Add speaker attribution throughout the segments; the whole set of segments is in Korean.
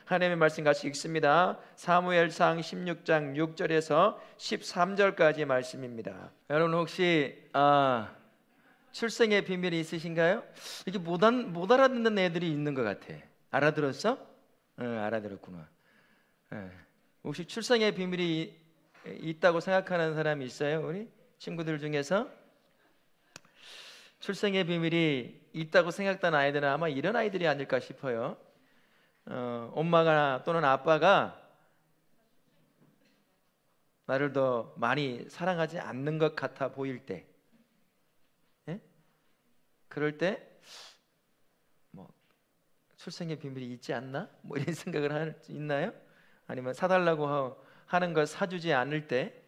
Speaker 1: 하나님의 말씀 같이 읽습니다. 사무엘상 16장 6절에서 13절까지 말씀입니다. 여러분 혹시 출생의 비밀이 있으신가요? 이게 못 알아듣는 애들이 있는 것 같아. 알아들었어? 알아들었구나. 혹시 출생의 비밀이 있다고 생각하는 사람이 있어요? 우리 친구들 중에서? 출생의 비밀이 있다고 생각하는 아이들은 아마 이런 아이들이 아닐까 싶어요. 엄마가 또는 아빠가 나를 더 많이 사랑하지 않는 것 같아 보일 때, 그럴 때 뭐 출생의 비밀이 있지 않나? 뭐 이런 생각을 있나요? 아니면 사달라고 하는 걸 사주지 않을 때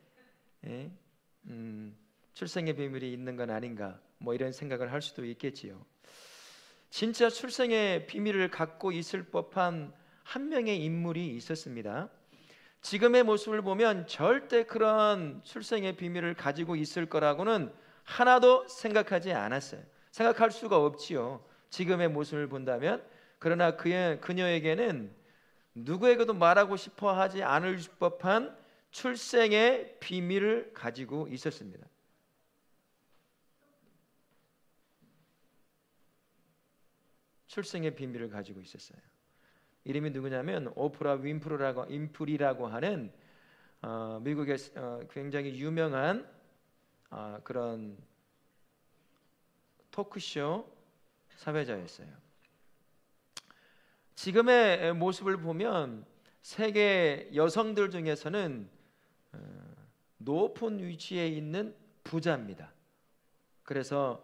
Speaker 1: 출생의 비밀이 있는 건 아닌가, 뭐 이런 생각을 할 수도 있겠지요. 진짜 출생의 비밀을 갖고 있을 법한 한 명의 인물이 있었습니다. 지금의 모습을 보면 절대 그런 출생의 비밀을 가지고 있을 거라고는 하나도 생각하지 않았어요. 생각할 수가 없지요, 지금의 모습을 본다면. 그러나 그녀에게는 누구에게도 말하고 싶어 하지 않을 법한 출생의 비밀을 가지고 있었습니다. 출생의 비밀을 가지고 있었어요. 이름이 누구냐면 오프라 윈프리라고 하는 미국의 굉장히 유명한 그런 토크쇼 사회자였어요. 지금의 모습을 보면 세계 여성들 중에서는 높은 위치에 있는 부자입니다. 그래서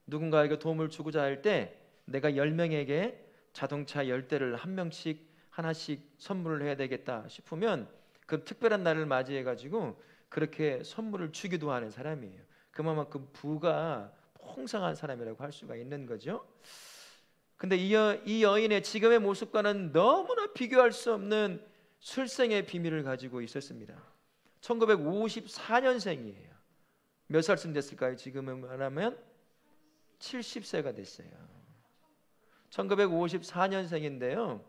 Speaker 1: 누군가에게 도움을 주고자 할 때 내가 10명에게 자동차 10대를 하나씩 선물을 해야 되겠다 싶으면 그 특별한 날을 맞이해 가지고 그렇게 선물을 주기도 하는 사람이에요. 그만큼 부가 풍성한 사람이라고 할 수가 있는 거죠. 근데 이 여인의 지금의 모습과는 너무나 비교할 수 없는 출생의 비밀을 가지고 있었습니다. 1954년생이에요. 몇 살쯤 됐을까요? 지금은 말하면 70세가 됐어요. 1954년생인데요.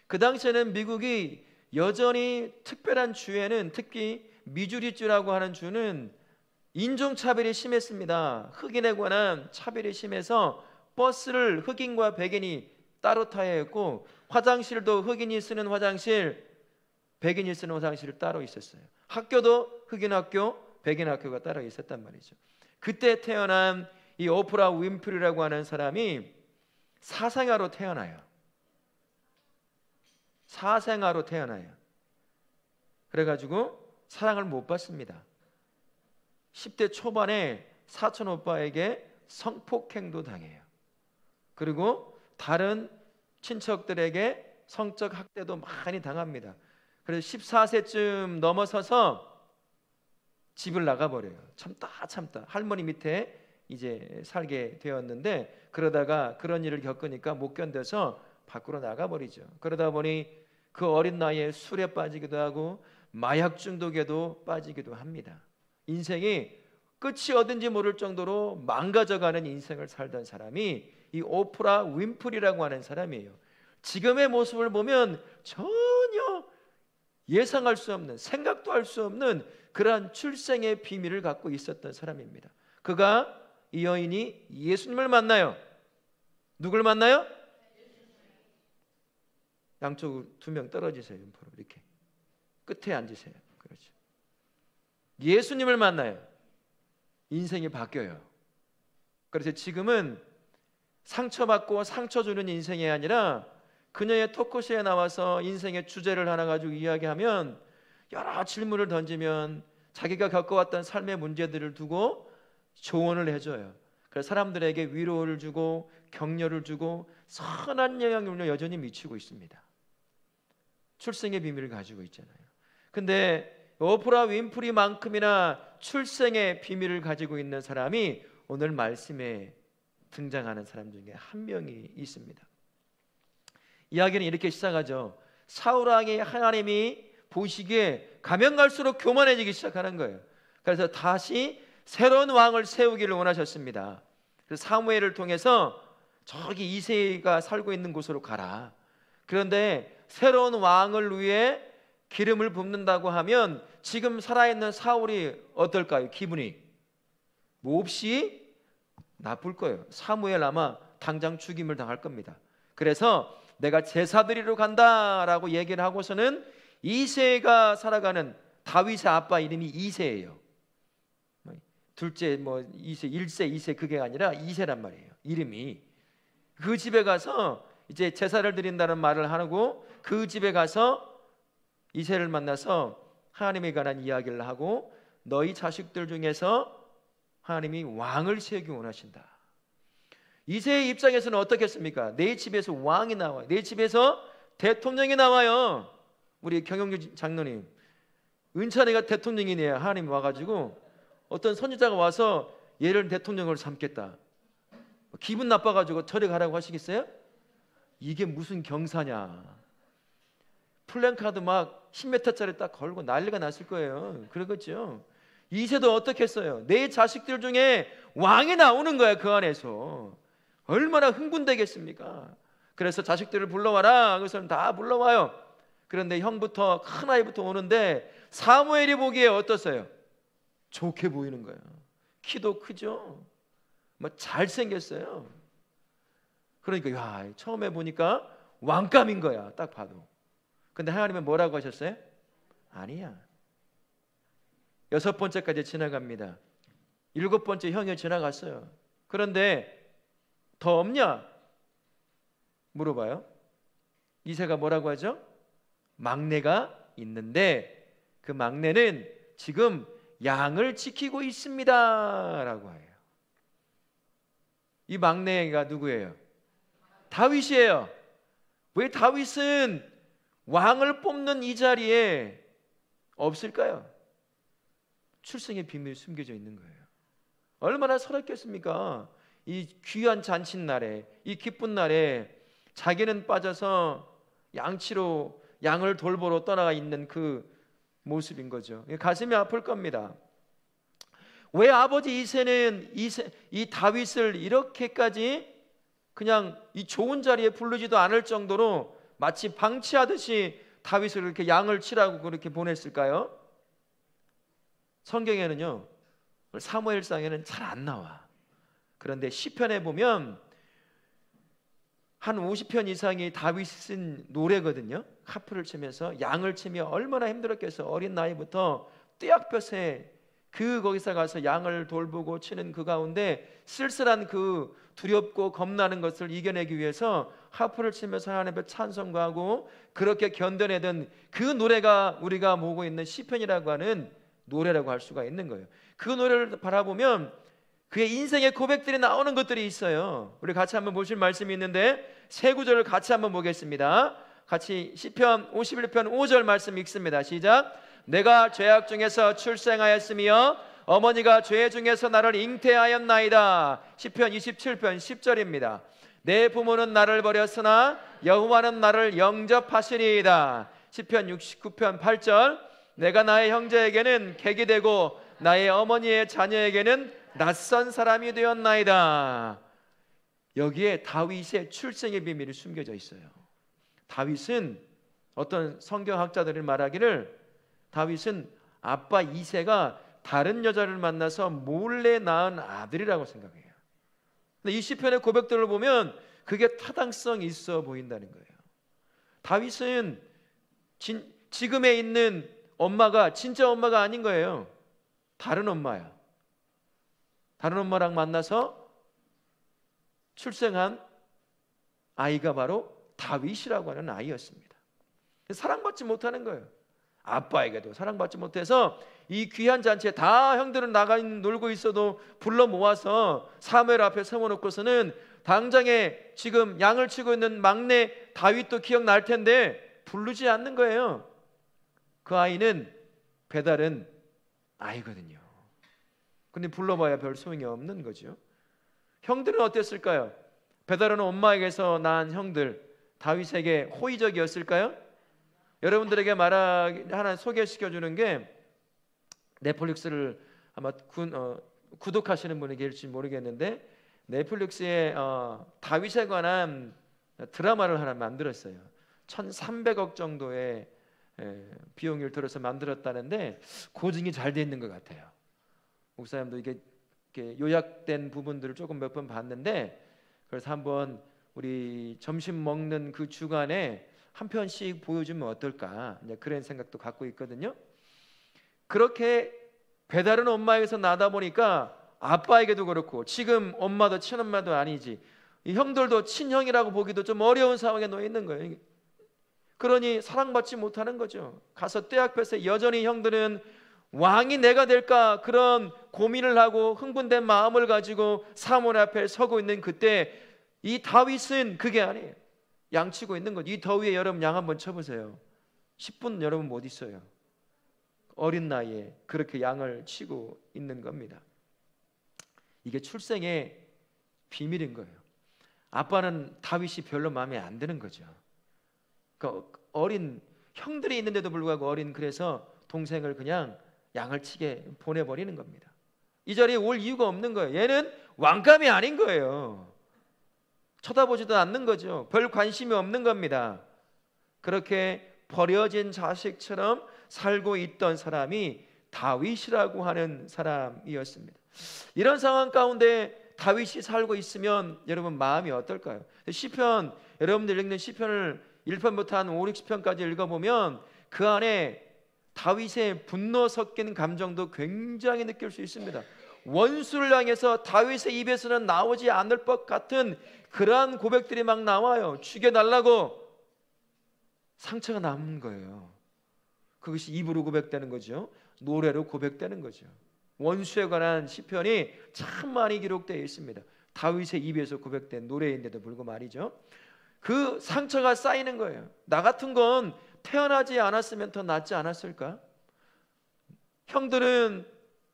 Speaker 1: 그 당시에는 미국이 여전히 특별한 주에는 특히 미주리주라고 하는 주는 인종차별이 심했습니다. 흑인에 관한 차별이 심해서 버스를 흑인과 백인이 따로 타야 했고, 화장실도 흑인이 쓰는 화장실, 백인이 쓰는 화장실이 따로 있었어요. 학교도 흑인 학교, 백인 학교가 따로 있었단 말이죠. 그때 태어난 이 오프라 윈프리라고 하는 사람이 사생아로 태어나요. 사생아로 태어나요. 그래가지고 사랑을 못 받습니다. 10대 초반에 사촌 오빠에게 성폭행도 당해요. 그리고 다른 친척들에게 성적 학대도 많이 당합니다. 그래서 14세쯤 넘어서서 집을 나가버려요. 참다 할머니 밑에 이제 살게 되었는데, 그러다가 그런 일을 겪으니까 못 견뎌서 밖으로 나가버리죠. 그러다 보니 그 어린 나이에 술에 빠지기도 하고 마약 중독에도 빠지기도 합니다. 인생이 끝이 어딘지 모를 정도로 망가져가는 인생을 살던 사람이 이 오프라 윈프리라고 하는 사람이에요. 지금의 모습을 보면 전혀 예상할 수 없는, 생각도 할 수 없는 그러한 출생의 비밀을 갖고 있었던 사람입니다. 이 여인이 예수님을 만나요. 누굴 만나요? 양쪽으로 2명 떨어지세요. 옆으로 이렇게 끝에 앉으세요. 그렇죠. 예수님을 만나요. 인생이 바뀌어요. 그래서 지금은 상처받고 상처 주는 인생이 아니라 그녀의 토크쇼에 나와서 인생의 주제를 하나 가지고 이야기하면 여러 질문을 던지면 자기가 겪어왔던 삶의 문제들을 두고 조언을 해줘요. 그래서 사람들에게 위로를 주고 격려를 주고 선한 영향력을 여전히 미치고 있습니다. 출생의 비밀을 가지고 있잖아요. 근데 오프라 윈프리만큼이나 출생의 비밀을 가지고 있는 사람이 오늘 말씀에 등장하는 사람 중에 한 명이 있습니다. 이야기는 이렇게 시작하죠. 사울왕이 하나님이 보시기에 가면 갈수록 교만해지기 시작하는 거예요. 그래서 다시 새로운 왕을 세우기를 원하셨습니다. 그래서 사무엘을 통해서 저기 이새가 살고 있는 곳으로 가라. 그런데 새로운 왕을 위해 기름을 붓는다고 하면 지금 살아있는 사울이 어떨까요? 기분이 몹시 나쁠 거예요. 사무엘 아마 당장 죽임을 당할 겁니다. 그래서 내가 제사 드리러 간다라고 얘기를 하고서는 이새가 살아가는 다윗의 아빠 이름이 이새예요. 둘째 이새, 1세, 2세 그게 아니라 이새란 말이에요. 이름이. 그 집에 가서 이제 제사를 드린다는 말을 하고 그 집에 가서 이새를 만나서 하나님에 관한 이야기를 하고 너희 자식들 중에서 하나님이 왕을 세우기 원하신다. 이새의 입장에서는 어떻겠습니까? 내 집에서 왕이 나와요. 내 집에서 대통령이 나와요. 우리 경영주 장로님, 은찬이가 대통령이네요. 하나님이 와가지고 어떤 선지자가 와서 얘를 대통령으로 삼겠다. 기분 나빠가지고 절에 가라고 하시겠어요? 이게 무슨 경사냐. 플랜카드 막 10m짜리 딱 걸고 난리가 났을 거예요. 그러겠죠. 이새도 어떻게 했어요? 내 자식들 중에 왕이 나오는 거야. 그 안에서 얼마나 흥분되겠습니까? 그래서 자식들을 불러와라. 그래서 다 불러와요. 그런데 형부터 큰 아이부터 오는데 사무엘이 보기에 어떠세요? 좋게 보이는 거예요. 키도 크죠. 잘생겼어요. 그러니까 야, 처음에 보니까 왕감인 거야. 딱 봐도. 근데 하나님은 뭐라고 하셨어요? 아니야. 6번째까지 지나갑니다. 7번째 형이 지나갔어요. 그런데 더 없냐? 물어봐요. 이새가 뭐라고 하죠? 막내가 있는데 그 막내는 지금 양을 지키고 있습니다 라고 해요. 이 막내가 누구예요? 다윗이에요. 왜 다윗은 왕을 뽑는 이 자리에 없을까요? 출생의 비밀이 숨겨져 있는 거예요. 얼마나 서럽겠습니까? 이 귀한 잔칫날에, 이 기쁜 날에 자기는 빠져서 양치로 양을 돌보러 떠나가 있는 그 모습인 거죠. 가슴이 아플 겁니다. 왜 아버지 이새는 이 다윗을 이렇게까지 그냥 이 좋은 자리에 부르지도 않을 정도로 마치 방치하듯이 다윗을 이렇게 양을 치라고 그렇게 보냈을까요? 성경에는요, 사무엘상에는 잘 안 나와. 그런데 시편에 보면 한 50편 이상이 다윗이 쓴 노래거든요. 하프를 치면서 양을 치며 얼마나 힘들었겠어. 어린 나이부터 떼약볕에 거기서 가서 양을 돌보고 치는 그 가운데 쓸쓸한 그 두렵고 겁나는 것을 이겨내기 위해서 하프를 치면서 하나님 앞에 찬송하고 그렇게 견뎌내던 그 노래가 우리가 모으고 있는 시편이라고 하는 노래라고 할 수가 있는 거예요. 그 노래를 바라보면 그의 인생의 고백들이 나오는 것들이 있어요. 우리 같이 한번 보실 말씀이 있는데 세 구절을 같이 한번 보겠습니다. 같이 시편 51편 5절 말씀 읽습니다. 시작. 내가 죄악 중에서 출생하였으며 어머니가 죄 중에서 나를 잉태하였나이다. 시편 27편 10절입니다. 내 부모는 나를 버렸으나 여호와는 나를 영접하시리이다. 시편 69편 8절. 내가 나의 형제에게는 객이 되고 나의 어머니의 자녀에게는 낯선 사람이 되었나이다. 여기에 다윗의 출생의 비밀이 숨겨져 있어요. 다윗은 어떤 성경학자들이 말하기를 다윗은 아빠 이새가 다른 여자를 만나서 몰래 낳은 아들이라고 생각해요. 근데 이 시편의 고백들을 보면 그게 타당성이 있어 보인다는 거예요. 다윗은 지금에 있는 엄마가 진짜 엄마가 아닌 거예요. 다른 엄마야. 다른 엄마랑 만나서 출생한 아이가 바로 다윗이라고 하는 아이였습니다. 사랑받지 못하는 거예요. 아빠에게도 사랑받지 못해서 이 귀한 잔치에 다 형들은 나가 놀고 있어도 불러 모아서 사무엘 앞에 세워놓고서는 당장에 지금 양을 치고 있는 막내 다윗도 기억날 텐데 부르지 않는 거예요. 그 아이는 배다른 아이거든요. 근데 불러봐야 별 소용이 없는 거죠. 형들은 어땠을까요? 배다른 엄마에게서 낳은 형들 다윗에게 호의적이었을까요? 여러분들에게 하나 소개시켜주는 게 넷플릭스를 아마 구독하시는 분이 계실지 모르겠는데 넷플릭스에 다윗에 관한 드라마를 하나 만들었어요. 1300억 정도의 비용을 들어서 만들었다는데 고증이 잘 돼 있는 것 같아요. 목사님도 이게 요약된 부분들을 조금 몇 번 봤는데, 그래서 한번 우리 점심 먹는 그 주간에 한 편씩 보여주면 어떨까, 이제 그런 생각도 갖고 있거든요. 그렇게 배달은 엄마에게서 나다 보니까 아빠에게도 그렇고, 지금 엄마도 친엄마도 아니지, 이 형들도 친형이라고 보기도 좀 어려운 상황에 놓여 있는 거예요. 그러니 사랑받지 못하는 거죠. 가서 떼 앞에서 여전히 형들은 왕이 내가 될까 그런 고민을 하고 흥분된 마음을 가지고 사무엘 앞에 서고 있는 그때, 이 다윗은 그게 아니에요. 양치고 있는 거죠. 이 더위에 여러분 양 한번 쳐보세요. 10분 여러분 못 있어요. 어린 나이에 그렇게 양을 치고 있는 겁니다. 이게 출생의 비밀인 거예요. 아빠는 다윗이 별로 마음에 안 드는 거죠. 그 어린 형들이 있는데도 불구하고 그래서 동생을 그냥 양을 치게 보내버리는 겁니다. 이 자리에 올 이유가 없는 거예요. 얘는 왕감이 아닌 거예요. 쳐다보지도 않는 거죠. 별 관심이 없는 겁니다. 그렇게 버려진 자식처럼 살고 있던 사람이 다윗이라고 하는 사람이었습니다. 이런 상황 가운데 다윗이 살고 있으면 여러분 마음이 어떨까요? 시편, 여러분들 읽는 시편을 1편부터 한 5, 60편까지 읽어보면 그 안에 다윗의 분노 섞인 감정도 굉장히 느낄 수 있습니다. 원수를 향해서 다윗의 입에서는 나오지 않을 것 같은 그러한 고백들이 막 나와요. 죽여달라고. 상처가 남은 거예요. 그것이 입으로 고백되는 거죠. 노래로 고백되는 거죠. 원수에 관한 시편이 참 많이 기록되어 있습니다. 다윗의 입에서 고백된 노래인데도 불구하고 말이죠. 그 상처가 쌓이는 거예요. 나 같은 건 태어나지 않았으면 더 낫지 않았을까? 형들은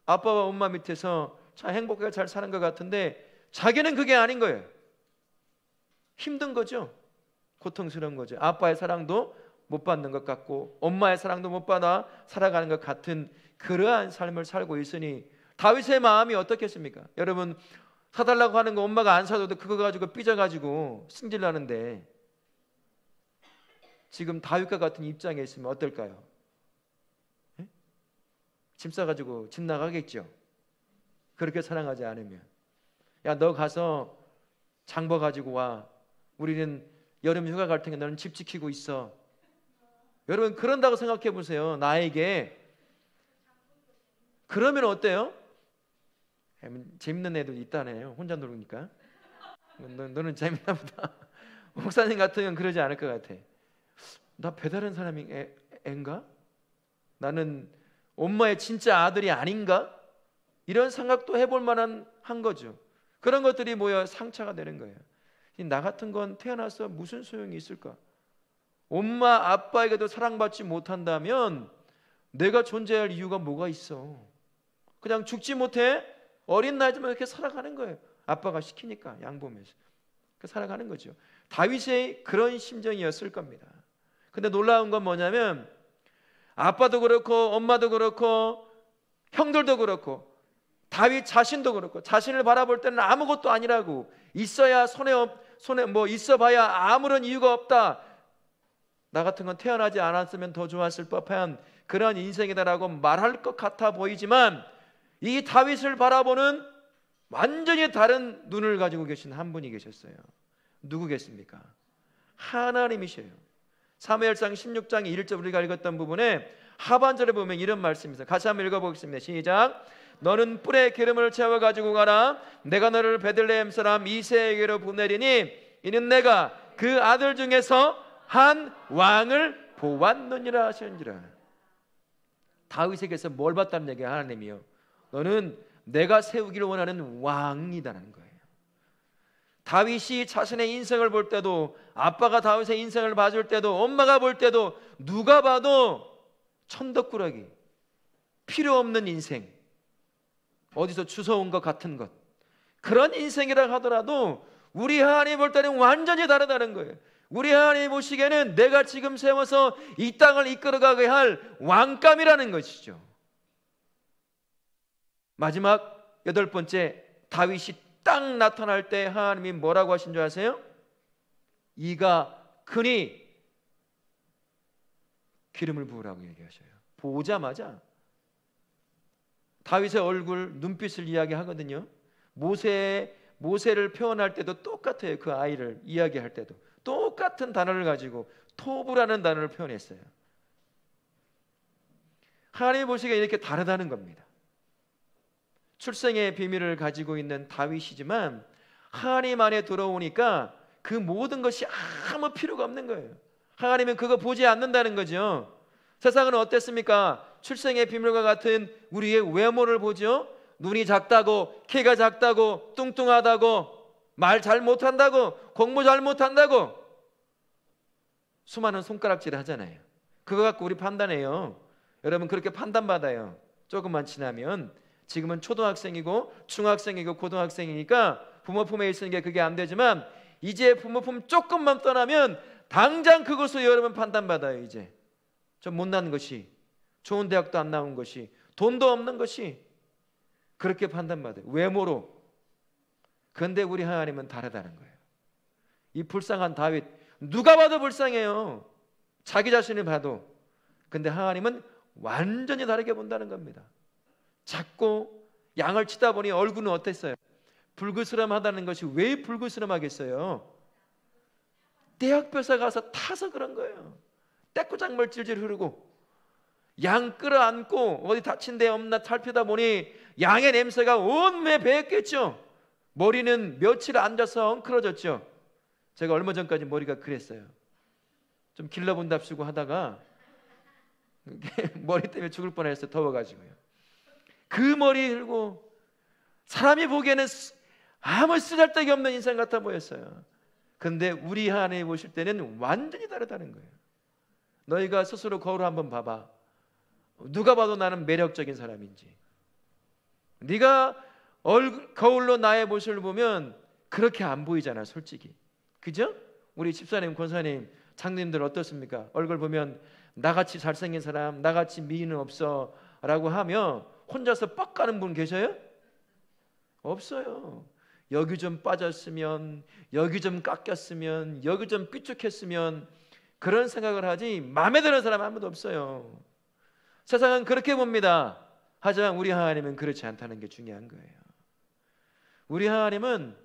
Speaker 1: 아빠와 엄마 밑에서 참 행복하게 잘 사는 것 같은데 자기는 그게 아닌 거예요. 힘든 거죠. 고통스러운 거죠. 아빠의 사랑도 못 받는 것 같고 엄마의 사랑도 못 받아 살아가는 것 같은 그러한 삶을 살고 있으니 다윗의 마음이 어떻겠습니까? 여러분, 사달라고 하는 거 엄마가 안 사줘도 그거 가지고 삐져가지고 승질나는데 지금 다윗과 같은 입장에 있으면 어떨까요? 에? 짐 싸가지고 집 나가겠죠. 그렇게 사랑하지 않으면. 야, 너 가서 장보 가지고 와. 우리는 여름 휴가 갈 테니까 너는 집 지키고 있어. 여러분, 그런다고 생각해 보세요. 나에게. 그러면 어때요? 재밌는 애도 있다네요. 혼자 놀으니까. 너는 재밌나 보다. 목사님 같으면 그러지 않을 것 같아. 나 배다른 사람이 애인가? 나는 엄마의 진짜 아들이 아닌가? 이런 생각도 해볼 만한 한 거죠. 그런 것들이 모여 상처가 되는 거예요. 나 같은 건 태어나서 무슨 소용이 있을까? 엄마 아빠에게도 사랑받지 못한다면 내가 존재할 이유가 뭐가 있어? 그냥 죽지 못해? 어린 나이지만 이렇게 살아가는 거예요. 아빠가 시키니까 양보하면서 살아가는 거죠. 다윗의 그런 심정이었을 겁니다. 근데 놀라운 건 뭐냐면 아빠도 그렇고 엄마도 그렇고 형들도 그렇고 다윗 자신도 그렇고 자신을 바라볼 때는 아무것도 아니라고, 있어야 손에 뭐 있어봐야 아무런 이유가 없다, 나 같은 건 태어나지 않았으면 더 좋았을 법한 그런 인생이다라고 말할 것 같아 보이지만 이 다윗을 바라보는 완전히 다른 눈을 가지고 계신 한 분이 계셨어요. 누구겠습니까? 하나님이셔요. 사무엘상 16장 1절 우리가 읽었던 부분에 하반절에 보면 이런 말씀이 있어요. 같이 한번 읽어보겠습니다. 시작. 너는 뿔에 기름을 채워 가지고 가라. 내가 너를 베들레헴 사람 이새에게로 보내리니 이는 내가 그 아들 중에서 한 왕을 보았느니라 하시는지라. 다윗에게서 뭘 봤다는 얘기야? 하나님이요, 너는 내가 세우기를 원하는 왕이다라는 거예요. 다윗이 자신의 인생을 볼 때도, 아빠가 다윗의 인생을 봐줄 때도, 엄마가 볼 때도 누가 봐도 천덕꾸러기, 필요 없는 인생, 어디서 주워온 것 같은 것, 그런 인생이라 하더라도 우리 하나님 볼 때는 완전히 다르다는 거예요. 우리 하나님 보시기에는 내가 지금 세워서 이 땅을 이끌어가게 할 왕감이라는 것이죠. 마지막 8번째, 다윗이 딱 나타날 때 하나님이 뭐라고 하신 줄 아세요? 이가 크니 기름을 부으라고 얘기하셔요. 보자마자 다윗의 얼굴, 눈빛을 이야기하거든요. 모세를 표현할 때도 똑같아요. 그 아이를 이야기할 때도 똑같은 단어를 가지고 토브라는 단어를 표현했어요. 하나님이 보시기에 이렇게 다르다는 겁니다. 출생의 비밀을 가지고 있는 다윗이지만 하나님 안에 들어오니까 그 모든 것이 아무 필요가 없는 거예요. 하나님은 그거 보지 않는다는 거죠. 세상은 어땠습니까? 출생의 비밀과 같은 우리의 외모를 보죠. 눈이 작다고, 키가 작다고, 뚱뚱하다고, 말 잘 못한다고, 공부 잘 못한다고 수많은 손가락질을 하잖아요. 그거 갖고 우리 판단해요. 여러분 그렇게 판단받아요. 조금만 지나면. 지금은 초등학생이고 중학생이고 고등학생이니까 부모 품에 있는 게 그게 안 되지만 이제 부모 품 조금만 떠나면 당장 그것으로 여러분 판단받아요. 이제 좀 못난 것이, 좋은 대학도 안 나온 것이, 돈도 없는 것이 그렇게 판단받아요. 외모로. 그런데 우리 하나님은 다르다는 거예요. 이 불쌍한 다윗 누가 봐도 불쌍해요. 자기 자신을 봐도. 근데 하나님은 완전히 다르게 본다는 겁니다. 작고 양을 치다 보니 얼굴은 어땠어요? 불그스름하다는 것이 왜 불그스름하겠어요? 떼약볕에 가서 타서 그런 거예요. 떼꾸장물 질질 흐르고 양 끌어안고 어디 다친 데 없나 살피다 보니 양의 냄새가 온몸에 배었겠죠. 머리는 며칠 앉아서 엉클어졌죠. 제가 얼마 전까지 머리가 그랬어요. 좀 길러본답시고 하다가 머리 때문에 죽을 뻔했어요. 더워가지고요. 그 머리 흘고 사람이 보기에는 아무 쓰잘데기 없는 인생 같아 보였어요. 그런데 우리 하나님 보실 때는 완전히 다르다는 거예요. 너희가 스스로 거울 한번 봐봐. 누가 봐도 나는 매력적인 사람인지. 네가 거울로 나의 모습을 보면 그렇게 안 보이잖아, 솔직히. 그죠? 우리 집사님, 권사님, 장님들 어떻습니까? 얼굴 보면 나같이 잘생긴 사람, 나같이 미인은 없어 라고 하며 혼자서 뻑 가는 분 계셔요? 없어요. 여기 좀 빠졌으면, 여기 좀 깎였으면, 여기 좀 삐죽했으면 그런 생각을 하지 마음에 드는 사람 아무도 없어요. 세상은 그렇게 봅니다. 하지만 우리 하나님은 그렇지 않다는 게 중요한 거예요. 우리 하나님은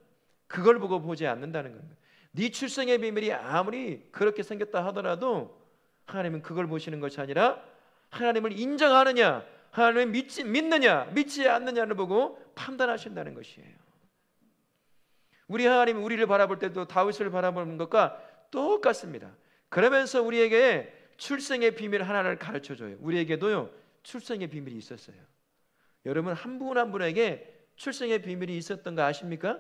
Speaker 1: 그걸 보고 보지 않는다는 겁니다. 네 출생의 비밀이 아무리 그렇게 생겼다 하더라도 하나님은 그걸 보시는 것이 아니라 하나님을 인정하느냐, 하나님을 믿느냐, 믿지 않느냐를 보고 판단하신다는 것이에요. 우리 하나님은 우리를 바라볼 때도 다윗을 바라보는 것과 똑같습니다. 그러면서 우리에게 출생의 비밀 하나를 가르쳐줘요. 우리에게도요 출생의 비밀이 있었어요. 여러분 한 분 한 분에게 출생의 비밀이 있었던 거 아십니까?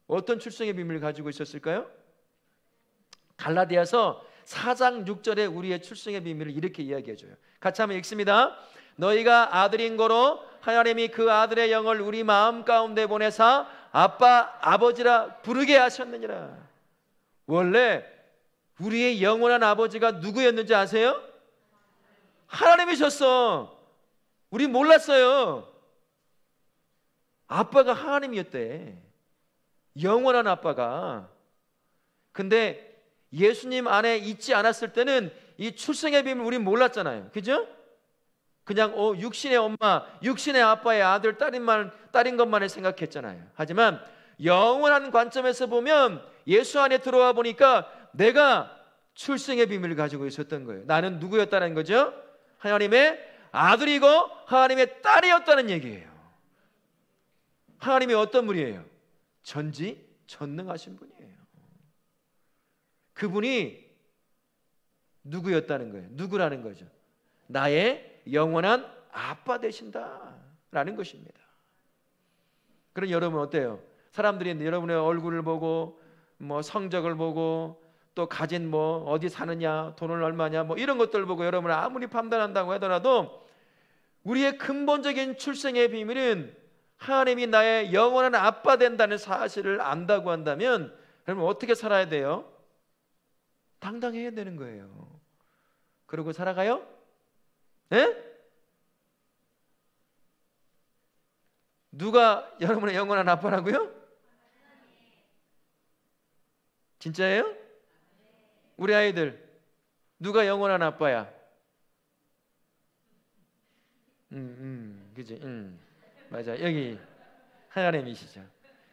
Speaker 1: 어떤 출생의 비밀을 가지고 있었을까요? 갈라디아서 4장 6절에 우리의 출생의 비밀을 이렇게 이야기해줘요. 같이 한번 읽습니다. 너희가 아들인 거로 하나님이 그 아들의 영을 우리 마음 가운데 보내사 아빠 아버지라 부르게 하셨느니라. 원래 우리의 영원한 아버지가 누구였는지 아세요? 하나님이셨어. 우리 몰랐어요. 아빠가 하나님이었대. 영원한 아빠가. 근데 예수님 안에 있지 않았을 때는 이 출생의 비밀 우리 몰랐잖아요. 그죠? 그냥 육신의 엄마, 육신의 아빠의 아들, 딸인 것만을 생각했잖아요. 하지만 영원한 관점에서 보면 예수 안에 들어와 보니까 내가 출생의 비밀을 가지고 있었던 거예요. 나는 누구였다는 거죠? 하나님의 아들이고 하나님의 딸이었다는 얘기예요. 하나님이 어떤 분이에요? 전지전능하신 분이에요. 그분이 누구였다는 거예요? 누구라는 거죠? 나의 영원한 아빠 되신다라는 것입니다. 그럼 여러분 어때요? 사람들이 여러분의 얼굴을 보고 뭐 성적을 보고 또 가진 뭐 어디 사느냐, 돈을 얼마냐 뭐 이런 것들 보고 여러분을 아무리 판단한다고 하더라도 우리의 근본적인 출생의 비밀은 하나님이 나의 영원한 아빠 된다는 사실을 안다고 한다면 여러분 어떻게 살아야 돼요? 당당해야 되는 거예요. 그러고 살아가요? 네? 누가 여러분의 영원한 아빠라고요? 진짜예요? 우리 아이들 누가 영원한 아빠야? 그지? 맞아. 여기 하나님이시죠.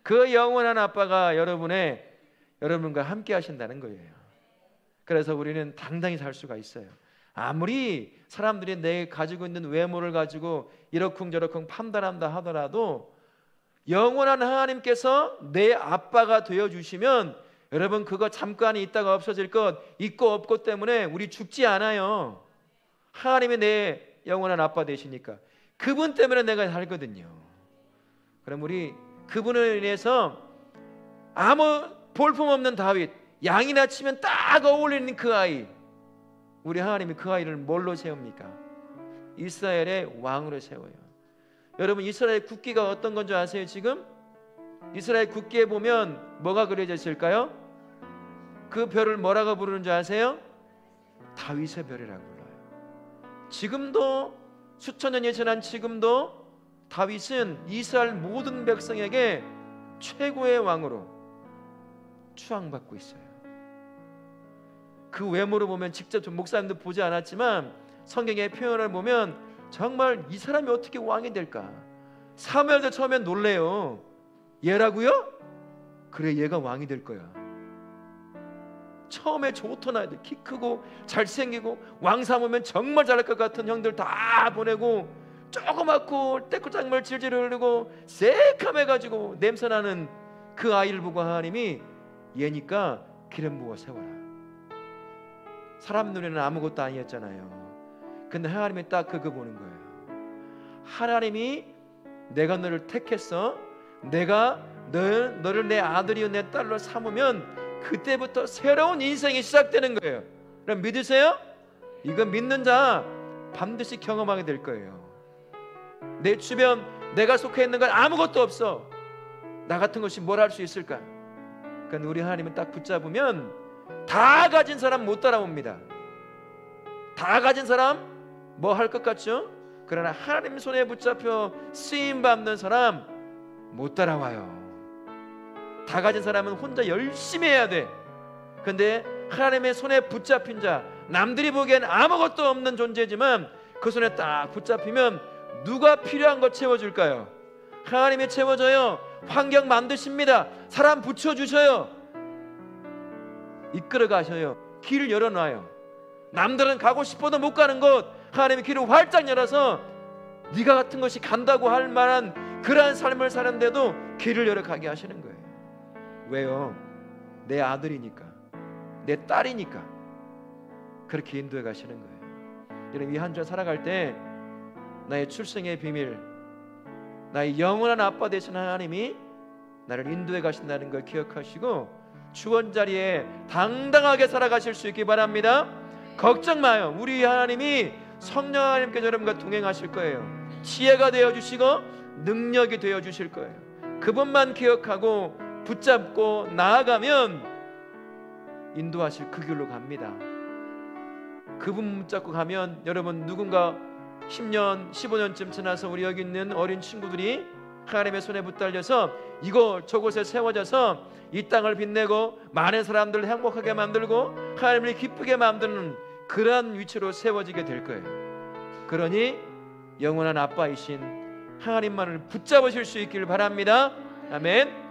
Speaker 1: 그 영원한 아빠가 여러분과 함께 하신다는 거예요. 그래서 우리는 당당히 살 수가 있어요. 아무리 사람들이 내 가지고 있는 외모를 가지고 이러쿵저러쿵 판단한다 하더라도 영원한 하나님께서 내 아빠가 되어주시면 여러분 그거 잠깐 있다가 없어질 것 있고 없고 때문에 우리 죽지 않아요. 하나님이 내 영원한 아빠 되시니까 그분 때문에 내가 살거든요. 그럼 우리 그분을 인해서 아무 볼품없는 다윗, 양이나 치면 딱 어울리는 그 아이, 우리 하나님이 그 아이를 뭘로 세웁니까? 이스라엘의 왕으로 세워요. 여러분 이스라엘 국기가 어떤 건 줄 아세요? 지금 이스라엘 국기에 보면 뭐가 그려져 있을까요? 그 별을 뭐라고 부르는 줄 아세요? 다윗의 별이라고 불러요. 지금도 수천 년이 지난 지금도 다윗은 이스라엘 모든 백성에게 최고의 왕으로 추앙받고 있어요. 그 외모를 보면 직접 목사님도 보지 않았지만 성경의 표현을 보면 정말 이 사람이 어떻게 왕이 될까? 사무엘도 처음엔 놀래요. 얘라고요? 그래, 얘가 왕이 될 거야. 처음에 좋던 아이들, 키 크고 잘생기고 왕 삼으면 정말 잘할 것 같은 형들 다 보내고 조그맣고 떼꾸장물 질질 흐르고 새카매가지고 냄새나는 그 아이를 보고 하나님이 얘니까 기름 부어 세워라. 사람 눈에는 아무것도 아니었잖아요. 근데 하나님이 딱 그거 보는 거예요. 하나님이 내가 너를 택했어. 내가 너를 내 아들이요 내 딸로 삼으면 그때부터 새로운 인생이 시작되는 거예요. 그럼 믿으세요? 이거 믿는 자 반드시 경험하게 될 거예요. 내 주변 내가 속해 있는 건 아무것도 없어. 나 같은 것이 뭘 할 수 있을까? 그러니까 우리 하나님은 딱 붙잡으면 다 가진 사람 못 따라옵니다. 다 가진 사람 뭐 할 것 같죠? 그러나 하나님 손에 붙잡혀 쓰임 받는 사람 못 따라와요. 다 가진 사람은 혼자 열심히 해야 돼. 근데 하나님의 손에 붙잡힌 자, 남들이 보기엔 아무것도 없는 존재지만 그 손에 딱 붙잡히면 누가 필요한 거 채워줄까요? 하나님이 채워줘요. 환경 만드십니다. 사람 붙여주셔요. 이끌어 가셔요. 길을 열어놔요. 남들은 가고 싶어도 못 가는 곳 하나님이 길을 활짝 열어서 네가 같은 것이 간다고 할 만한 그러한 삶을 사는데도 길을 열어 가게 하시는 거예요. 왜요? 내 아들이니까, 내 딸이니까 그렇게 인도해 가시는 거예요. 여러분 이 한 주 살아갈 때 나의 출생의 비밀, 나의 영원한 아빠 되신 하나님이 나를 인도해 가신다는 걸 기억하시고 주원 자리에 당당하게 살아가실 수 있기 바랍니다. 걱정 마요. 우리 하나님이 성령 하나님께서 여러분과 동행하실 거예요. 지혜가 되어주시고 능력이 되어주실 거예요. 그분만 기억하고 붙잡고 나아가면 인도하실 그 길로 갑니다. 그분 붙잡고 가면 여러분 누군가 10년, 15년쯤 지나서 우리 여기 있는 어린 친구들이 하나님의 손에 붙들려서 이곳 저곳에 세워져서 이 땅을 빛내고 많은 사람들을 행복하게 만들고 하나님을 기쁘게 만드는 그러한 위치로 세워지게 될 거예요. 그러니 영원한 아빠이신 하나님만을 붙잡으실 수 있기를 바랍니다. 아멘.